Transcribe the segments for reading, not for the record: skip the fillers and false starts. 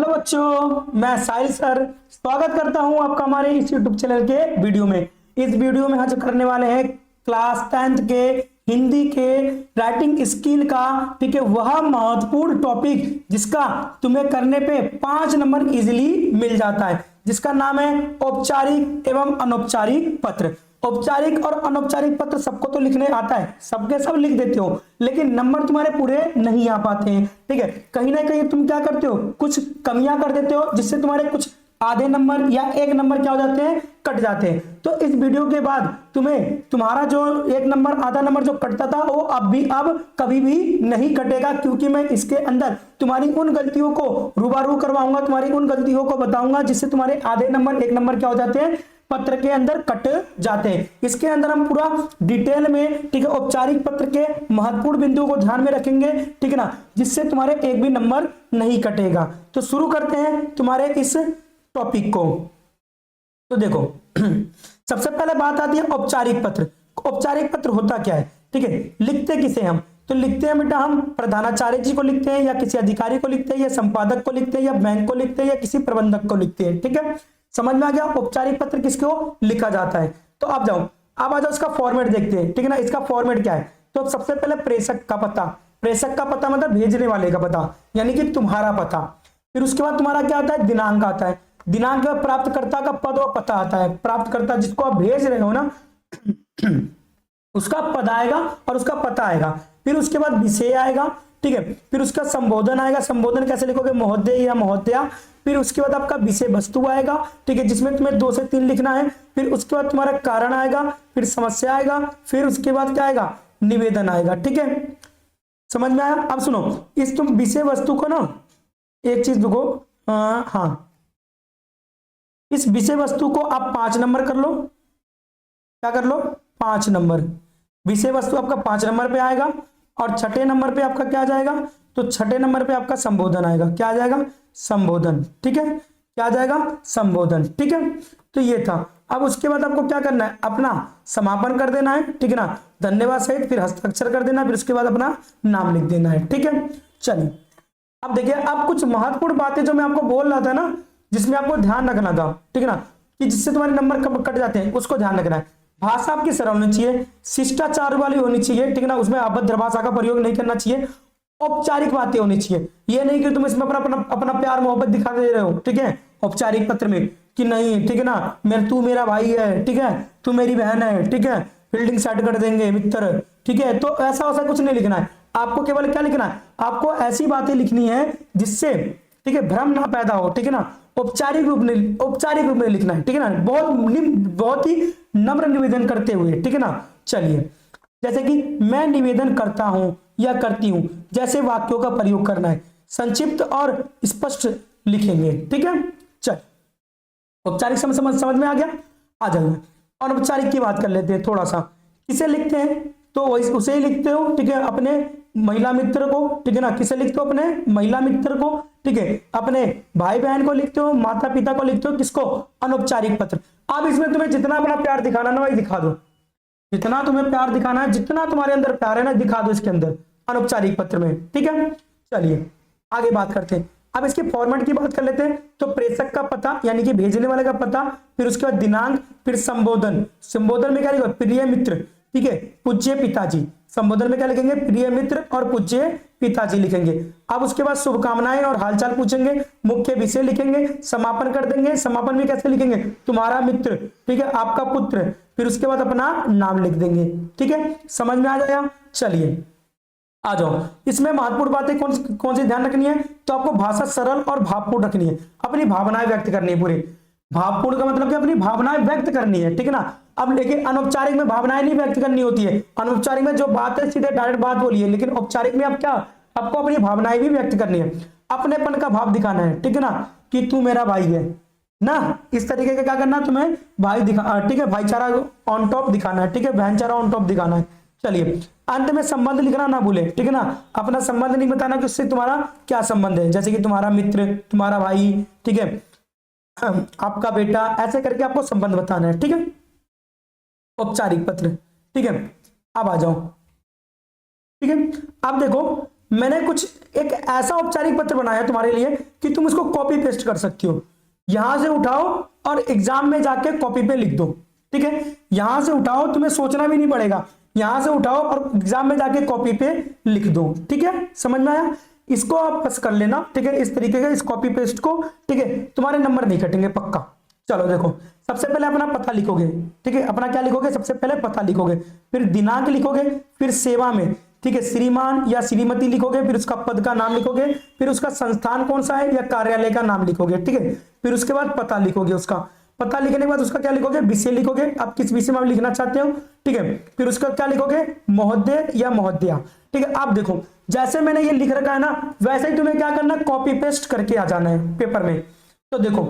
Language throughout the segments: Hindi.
हेलो बच्चों, मैं साहिल सर स्वागत करता हूं आपका हमारे इस यूट्यूब चैनल के वीडियो में। इस वीडियो में हम जो करने वाले हैं क्लास 10th के हिंदी के राइटिंग स्किल का, ठीक है, वह महत्वपूर्ण टॉपिक जिसका तुम्हें करने पे 5 नंबर इजीली मिल जाता है, जिसका नाम है औपचारिक एवं अनौपचारिक पत्र। औपचारिक और अनौपचारिक पत्र सबको तो लिखने आता है, सबके सब लिख देते हो, लेकिन नंबर तुम्हारे पूरे नहीं आ पाते हैं। ठीक है, कहीं ना कहीं तुम क्या करते हो, कुछ कमियां कर देते हो, जिससे तुम्हारे कुछ आधे नंबर या एक नंबर क्या हो जाते हैं, कट जाते हैं। तो इस वीडियो के बाद तुम्हें तुम्हारा जो एक नंबर आधा नंबर जो कटता था वो अब कभी भी नहीं कटेगा, क्योंकि मैं इसके अंदर तुम्हारी उन गलतियों को रूबरू करवाऊंगा, तुम्हारी उन गलतियों को बताऊंगा जिससे तुम्हारे आधे नंबर एक नंबर क्या हो जाते हैं, पत्र के अंदर कट जाते हैं। इसके अंदर हम पूरा डिटेल में, ठीक है, औपचारिक पत्र के महत्वपूर्ण बिंदुओं को ध्यान में रखेंगे, ठीक है ना, जिससे तुम्हारे एक भी नंबर नहीं कटेगा। तो शुरू करते हैं तुम्हारे इस टॉपिक को। तो देखो सबसे पहले बात आती है औपचारिक पत्र। औपचारिक पत्र होता क्या है, ठीक है, लिखते किसे हम, तो लिखते हैं बेटा हम प्रधानाचार्य जी को लिखते हैं, या किसी अधिकारी को लिखते हैं, या संपादक को लिखते हैं, या बैंक को लिखते हैं, या किसी प्रबंधक को लिखते हैं। ठीक है, समझ में आ गया औपचारिक पत्र किसको लिखा जाता है। तो अब आ जाओ इसका फॉर्मेट देखते हैं, ठीक है ना। इसका फॉर्मेट क्या है, तो सबसे पहले प्रेषक का पता। प्रेषक का पता मतलब भेजने वाले का पता, यानी कि तुम्हारा पता। फिर उसके बाद तुम्हारा क्या आता है, दिनांक आता है। दिनांक में प्राप्तकर्ता का पद और पता आता है। प्राप्तकर्ता जिसको आप भेज रहे हो ना उसका पद आएगा और उसका पता आएगा। फिर उसके बाद विषय आएगा, ठीक है, फिर उसका संबोधन आएगा। संबोधन कैसे लिखोगे, महोदय या महोदया। फिर उसके बाद आपका विषय वस्तु आएगा, ठीक है, जिसमें तुम्हें 2 से 3 लिखना है। फिर उसके बाद तुम्हारा कारण आएगा, फिर समस्या आएगा, फिर उसके बाद क्या आएगा, निवेदन आएगा। ठीक है, समझ में आया। अब सुनो, इस तुम विषय वस्तु को ना एक चीज देखो, हाँ, इस विषय वस्तु को आप 5 नंबर कर लो। क्या कर लो, 5 नंबर। विषय वस्तु आपका 5 नंबर पे आएगा। और छठे नंबर पे आपका क्या आ जाएगा, तो छठे नंबर पे आपका संबोधन आएगा। क्या आ जाएगा, संबोधन। ठीक है, क्या आ जाएगा, संबोधन। ठीक है, तो ये था। अब उसके बाद आपको क्या करना है, अपना समापन कर देना है, ठीक है ना, धन्यवाद सहित, फिर हस्ताक्षर कर देना, फिर उसके बाद अपना नाम लिख देना है। ठीक है, चलिए अब देखिए, अब कुछ महत्वपूर्ण बातें जो मैं आपको बोल रहा था ना, जिसमें आपको ध्यान रखना था, ठीक है ना, कि जिससे तुम्हारे नंबर कब कट जाते हैं, उसको ध्यान रखना है। भाषा आपकी सरल होनी चाहिए, शिष्टाचार वाली होनी चाहिए, ठीक है ना, उसमें अभद्र भाषा का प्रयोग नहीं करना चाहिए। औपचारिक बातें होनी चाहिए, ये नहीं कि तुम इसमें अपना प्यार मोहब्बत दिखा दे रहे हो, ठीक है, औपचारिक पत्र में, कि नहीं, ठीक है ना, तू मेरा भाई है, ठीक है, तू मेरी बहन है, ठीक है, फील्डिंग सेट कर देंगे मित्र, ठीक है। तो ऐसा वैसा कुछ नहीं लिखना है, आपको केवल क्या लिखना है, आपको ऐसी बातें लिखनी है जिससे, ठीक है, भ्रम ना पैदा हो, ठीक है ना। औपचारिक रूप में लिखना है, ठीक है ना, बहुत ही नम्र निवेदन करते हुए, ठीक है ना। चलिए, जैसे कि मैं निवेदन करता हूं या करती हूं जैसे वाक्यों का प्रयोग करना है, संक्षिप्त और स्पष्ट लिखेंगे। ठीक है, चल औपचारिक समझ में आ गया। आ जाइए अनौपचारिक की बात कर लेते हैं थोड़ा सा। किसे लिखते हैं, तो उसे ही लिखते हो, ठीक है, अपने महिला मित्र को, ठीक है ना। किसे लिखते हो, अपने महिला मित्र को, ठीक है, अपने भाई बहन को लिखते हो, माता पिता को लिखते हो, किसको, अनौपचारिक पत्र। अब इसमें तुम्हें जितना अपना प्यार दिखाना ना, वही दिखा दो, जितना तुम्हें प्यार दिखाना है, जितना तुम्हारे अंदर प्यार है ना, दिखा दो इसके अंदर अनौपचारिक पत्र में। ठीक है, चलिए आगे बात करते हैं। अब इसके फॉर्मेट की बात कर लेते हैं। तो प्रेषक का पता यानी कि भेजने वाले का पता, फिर उसके बाद दिनांक, फिर संबोधन। संबोधन में क्या लिखोगे, प्रिय मित्र, ठीक है, पूज्य पिताजी। संबोधन में क्या लिखेंगे, प्रिय मित्र और पूज्य पिताजी लिखेंगे। अब उसके बाद शुभकामनाएं और हालचाल पूछेंगे, मुख्य विषय लिखेंगे, समापन कर देंगे। समापन में कैसे लिखेंगे, तुम्हारा मित्र, ठीक है, आपका पुत्र, फिर उसके बाद अपना नाम लिख देंगे। ठीक है, समझ में आ जाएगा। चलिए आ जाओ, इसमें महत्वपूर्ण बातें कौन सी ध्यान रखनी है, तो आपको भाषा सरल और भावपूर्ण रखनी है, अपनी भावनाएं व्यक्त करनी है। पूरी भावपूर्ण का मतलब कि अपनी भावनाएं व्यक्त करनी है, ठीक है ना। अब लेकिन अनौपचारिक में भावनाएं नहीं व्यक्त करनी होती है, अनौपचारिक में जो बात है सीधे डायरेक्ट बात बोलिए, लेकिन औपचारिक में आप क्या, आपको अपनी भावनाएं भी व्यक्त करनी है, अपनेपन का भाव दिखाना है, ठीक है ना, कि तू मेरा भाई है ना। इस तरीके का क्या करना है, तुम्हें भाई दिखा, ठीक है, भाईचारा ऑन टॉप दिखाना है, ठीक है, बहनचारा ऑन टॉप दिखाना है। चलिए अंत में संबंध लिखना ना भूले, ठीक है ना, अपना संबंध नहीं बताना कि उससे तुम्हारा क्या संबंध है, जैसे कि तुम्हारा मित्र, तुम्हारा भाई, ठीक है, आपका बेटा, ऐसे करके आपको संबंध बताना है। ठीक है, औपचारिक पत्र। ठीक है, अब आ जाओ, ठीक है, अब देखो मैंने कुछ एक ऐसा औपचारिक पत्र बनाया है तुम्हारे लिए कि तुम इसको कॉपी पेस्ट कर सकती हो। यहां से उठाओ और एग्जाम में जाके कॉपी पे लिख दो, ठीक है। यहां से उठाओ, तुम्हें सोचना भी नहीं पड़ेगा, यहां से उठाओ और एग्जाम में जाके कॉपी पे लिख दो, ठीक है। समझ में आया? इसको आप बस कर लेना, ठीक है, इस तरीके का, इस कॉपी पेस्ट को, ठीक है। तुम्हारे नंबर नहीं कटेंगे पक्का। चलो देखो, सबसे पहले अपना पता लिखोगे, ठीक है। अपना क्या लिखोगे? सबसे पहले पता लिखोगे, फिर दिनांक लिखोगे, फिर सेवा में, ठीक है, श्रीमान या श्रीमती लिखोगे, फिर उसका पद का नाम लिखोगे, फिर उसका संस्थान कौन सा है या कार्यालय का नाम लिखोगे, ठीक है। फिर उसके बाद पता लिखोगे, उसका पता लिखने के बाद उसका क्या लिखोगे? विषय लिखोगे, आप किस विषय में आप लिखना चाहते हो, ठीक है। फिर उसका क्या लिखोगे? महोदय या महोदया, ठीक है। आप देखो, जैसे मैंने ये लिख रखा है ना, वैसे ही तुम्हें क्या करना, कॉपी पेस्ट करके आ जाना है पेपर में। तो देखो,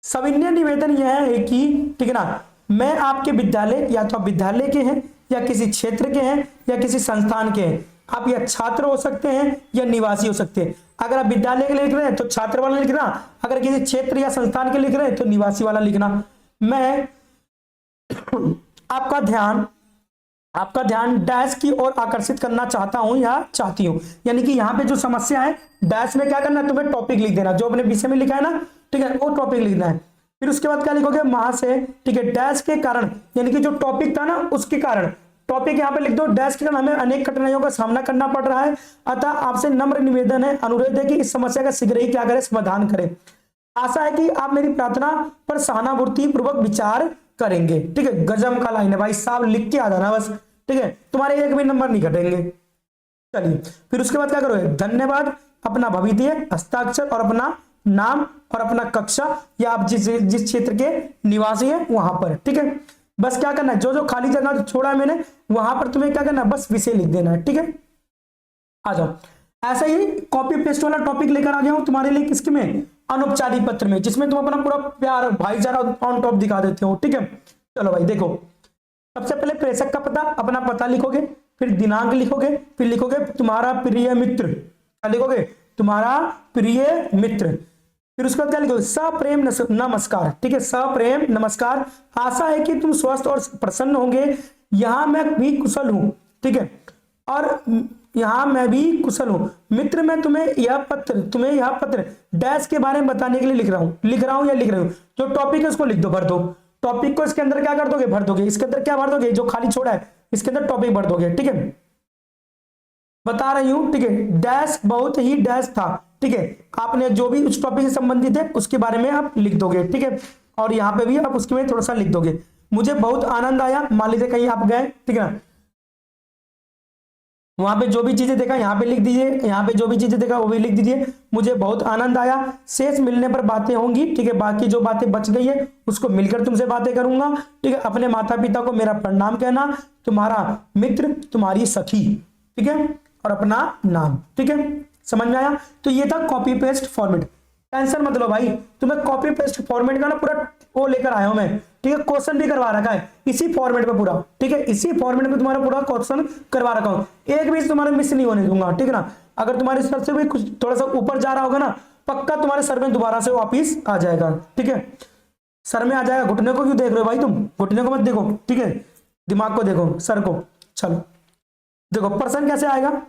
सविनय निवेदन यह है कि, ठीक है ना, मैं आपके विद्यालय, या तो आप विद्यालय के हैं या किसी क्षेत्र के हैं या किसी संस्थान के हैं, आप या छात्र हो सकते हैं या निवासी हो सकते हैं। अगर आप विद्यालय के लिए लिख रहे हैं तो छात्र वाला लिखना, अगर किसी क्षेत्र या संस्थान के लिए लिख रहे हैं तो निवासी वाला लिखना। मैं आपका ध्यान डैश की ओर आकर्षित करना चाहता हूं या चाहती हूं, यानी कि यहां पे जो समस्या है, डैश में क्या करना है, तुम्हें टॉपिक लिख देना, जो अपने विषय में लिखा है ना, ठीक है, वो टॉपिक लिखना है। फिर उसके बाद क्या लिखोगे? महाशय, ठीक है, डैश के कारण, यानी कि जो टॉपिक था ना उसके कारण, टॉपिक यहां पे लिख दो, डैश के कारण हमें अनेक कठिनाइयों का सामना करना पड़ रहा है, अतः आपसे नम्र निवेदन है, अनुरोध है कि इस समस्या का शीघ्र ही क्या करें, समाधान करें। आशा है कि आप मेरी प्रार्थना पर सहानुभूति पूर्वक विचार करेंगे, ठीक है। गजब का लाइन है भाई साहब, लिख के आ जाना बस, ठीक है, तुम्हारे एक भी नंबर नहीं घटेंगे। चलिए, फिर उसके बाद क्या करोगे? धन्यवाद, अपना भविष्य, हस्ताक्षर और अपना नाम और अपना कक्षा, या आप जिस क्षेत्र के निवासी हैं वहां पर, ठीक है। बस क्या करना है, जो जो खाली जगह छोड़ा है मैंने वहां पर तुम्हें क्या करना है, बस विषय लिख देना है, ठीक है। आ जाओ, ऐसा ही कॉपी पेस्ट वाला टॉपिक लेकर आ गया हूं तुम्हारे लिए, किसके में? अनौपचारिक पत्र में, जिसमें तुम अपना पूरा प्यार भाईचारा ऑन टॉप दिखा देते हो, ठीक है। चलो भाई देखो, सबसे पहले प्रेषक का पता, अपना पता लिखोगे, फिर दिनांक लिखोगे, फिर लिखोगे तुम्हारा प्रिय मित्र, क्या लिखोगे? तुम्हारा प्रिय मित्र। फिर उसके बाद क्या लिखोगे? सप्रेम नमस्कार, ठीक है, सप्रेम नमस्कार, आशा है कि तुम स्वस्थ और प्रसन्न होंगे, यहां मैं भी कुशल हूं, ठीक है, और यहां मैं भी कुशल हूं मित्र। मैं तुम्हें यह पत्र डैश के बारे में बताने के लिए लिख रहा हूं या लिख रही हूं। जो टॉपिक है उसको लिख दो, भर दो, टॉपिक को इसके अंदर क्या कर दोगे? भर दोगे। इसके अंदर क्या भर दोगे? जो खाली छोड़ा है इसके अंदर टॉपिक भर दोगे, ठीक है। बता रही हूं, ठीक है, डैश बहुत ही डैश था, ठीक है, आपने जो भी उस टॉपिक से संबंधित है उसके बारे में आप लिख दोगे, ठीक है। और यहां पे भी आप उसके में थोड़ा सा लिख दोगे, मुझे बहुत आनंद आया, मान लीजिए कहीं आप गए, ठीक है ना, वहां पे जो भी चीजें देखा यहाँ पे लिख दीजिए, यहाँ पे जो भी चीजें देखा वो भी लिख दीजिए, मुझे बहुत आनंद आया, शेष मिलने पर बातें होंगी, ठीक है, बाकी जो बातें बच गई है उसको मिलकर तुमसे बातें करूंगा, ठीक है। अपने माता पिता को मेरा प्रणाम कहना, तुम्हारा मित्र, तुम्हारी सखी, ठीक है, और अपना नाम, ठीक है। समझ में आया? तो ये था कॉपी पेस्ट फॉर्मेट। टेंशन मत लो भाई, तुम्हें कॉपी पेस्ट फॉर्मेट का ना पूरा वो लेकर आया हूं मैं, ठीक है, क्वेश्चन भी करवा रखा है इसी फॉर्मेट में पूरा, ठीक है, इसी फॉर्मेट में तुम्हारा पूरा क्वेश्चन करवा रखा हूं, एक भी तुम्हारा मिस नहीं होने दूंगा, ठीक है ना। अगर तुम्हारे सर से भी कुछ थोड़ा सा ऊपर जा रहा होगा ना, पक्का तुम्हारे सर में दोबारा से वापिस आ जाएगा, ठीक है, सर में आ जाएगा। घुटने को क्यों देख रहे हो भाई तुम? घुटने को मत देखो, ठीक है, दिमाग को देखो, सर को। चलो देखो, प्रश्न कैसे आएगा?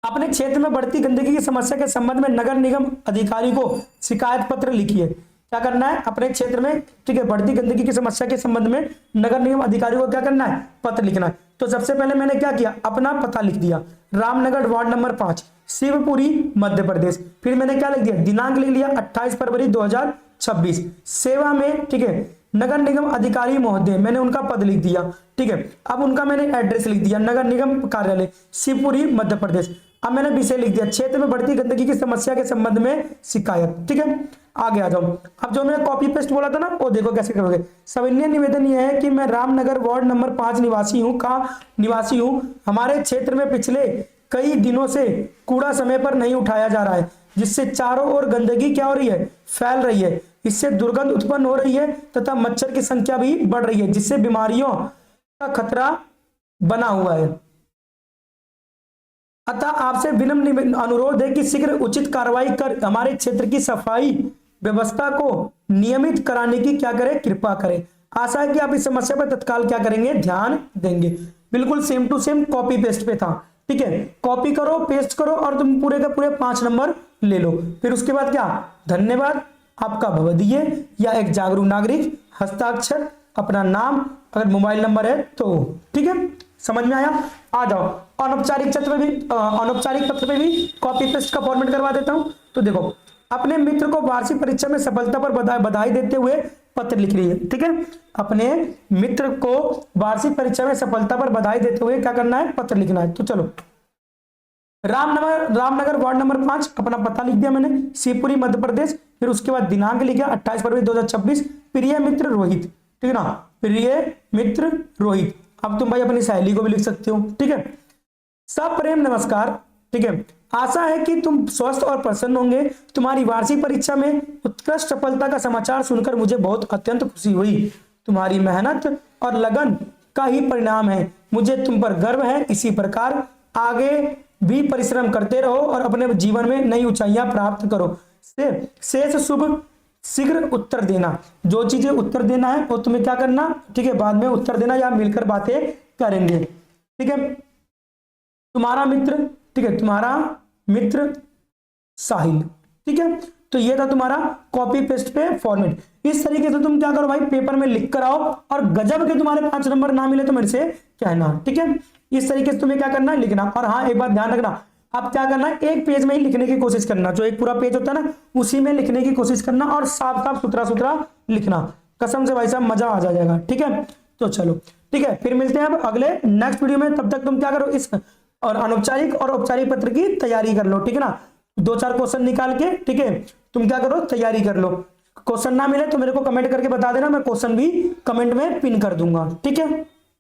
अपने क्षेत्र में बढ़ती गंदगी की समस्या के संबंध में नगर निगम अधिकारी को शिकायत पत्र लिखिए। क्या करना है? अपने क्षेत्र में, ठीक है, बढ़ती गंदगी की समस्या के संबंध में नगर निगम अधिकारी को क्या करना है? पत्र लिखना है। तो सबसे पहले मैंने क्या किया? अपना पता लिख दिया, रामनगर वार्ड नंबर 5, शिवपुरी, मध्य प्रदेश। फिर मैंने क्या लिख दिया? दिनांक लिख लिया 28 फरवरी 2026। सेवा में, ठीक है, नगर निगम अधिकारी महोदय, मैंने उनका पद लिख दिया, ठीक है। अब उनका मैंने एड्रेस लिख दिया, नगर निगम कार्यालय, शिवपुरी, मध्य प्रदेश। अब मैंने विषय लिख दिया, क्षेत्र में बढ़ती गंदगी की समस्या के संबंध में शिकायत, ठीक है। आगे आ जाओ। अब जो मैंने कॉपी पेस्ट बोला था ना, वो देखो कैसे करोगे। सविनय निवेदन यह है कि मैं रामनगर वार्ड नंबर 5 निवासी हूँ। हमारे क्षेत्र में पिछले कई दिनों से कूड़ा समय पर नहीं उठाया जा रहा है, जिससे चारों ओर गंदगी क्या हो रही है? फैल रही है। इससे दुर्गंध उत्पन्न हो रही है तथा मच्छर की संख्या भी बढ़ रही है, जिससे बीमारियों का खतरा बना हुआ है। अतः आपसे विनम्र अनुरोध है कि शीघ्र उचित कार्रवाई कर हमारे क्षेत्र की सफाई व्यवस्था को नियमित कराने की क्या करें? कृपा करें। आशा है कि आप इस समस्या पर तत्काल क्या करेंगे? ध्यान देंगे। बिल्कुल same to same copy paste पे था, ठीक है, कॉपी करो, पेस्ट करो और तुम पूरे के पूरे 5 नंबर ले लो। फिर उसके बाद क्या, धन्यवाद, आपका भवदीय या एक जागरूक नागरिक, हस्ताक्षर, अपना नाम, अगर मोबाइल नंबर है तो। ठीक है, समझ में आया? आ जाओ अनौपचारिक पत्र में भी, अनौपचारिक पत्र में भी कॉपी पेस्ट का फॉर्मेट करवा देता हूं। तो देखो, अपने मित्र को वार्षिक परीक्षा में सफलता पर बधाई देते हुए पत्र लिख रही है। ठीक है, अपने मित्र को वार्षिक परीक्षा में सफलता पर बधाई देते हुए क्या करना है, पत्र लिखना है। तो चलो, रामनगर वार्ड नंबर 5, अपना पता लिख दिया मैंने, शिवपुरी मध्य प्रदेश। फिर उसके बाद दिनांक लिखा 28 फरवरी 2026, प्रिय मित्र रोहित। ठीक है ना, प्रिय मित्र रोहित। अब तुम भाई अपनी सहेली को भी लिख सकते हो। ठीक है, सप्रेम नमस्कार। ठीक है, आशा है कि तुम स्वस्थ और प्रसन्न होंगे। तुम्हारी वार्षिक परीक्षा में उत्कृष्ट सफलता का समाचार सुनकर मुझे बहुत अत्यंत खुशी हुई। तुम्हारी मेहनत और लगन का ही परिणाम है। मुझे तुम पर गर्व है। इसी प्रकार आगे भी परिश्रम करते रहो और अपने जीवन में नई ऊंचाइयां प्राप्त करो। शेष शुभ शीघ्र उत्तर देना। जो चीजें उत्तर देना है वो तुम्हें क्या करना, ठीक है, बाद में उत्तर देना या मिलकर बातें करेंगे। ठीक है, तुम्हारा मित्र, ठीक है, तुम्हारा मित्र साहिल। ठीक है, तो ये था तुम्हारा कॉपी पेस्ट पे फॉर्मेट। इस तरीके से तुम क्या करो भाई, पेपर में लिख कर आओ और गजब के तुम्हारे 5 नंबर ना मिले तो मेरे से कहना। ठीक है, इस तरीके से तुम्हें क्या करना है, लिखना। और हाँ, एक बात ध्यान रखना, आप क्या करना है, एक पेज में ही लिखने की कोशिश करना। जो एक पूरा पेज होता है ना, उसी में लिखने की कोशिश करना और साफ साफ सुथरा सुथरा लिखना। कसम से भाई साहब मजा आ जाएगा। ठीक है, तो चलो, ठीक है, फिर मिलते हैं अब अगले नेक्स्ट वीडियो में। तब तक तुम क्या करो, इस और अनौपचारिक और औपचारिक पत्र की तैयारी कर लो। ठीक है ना, 2-4 क्वेश्चन निकाल के, ठीक है, तुम क्या करो, तैयारी कर लो। क्वेश्चन ना मिले तो मेरे को कमेंट करके बता देना, मैं क्वेश्चन भी कमेंट में पिन कर दूंगा। ठीक है।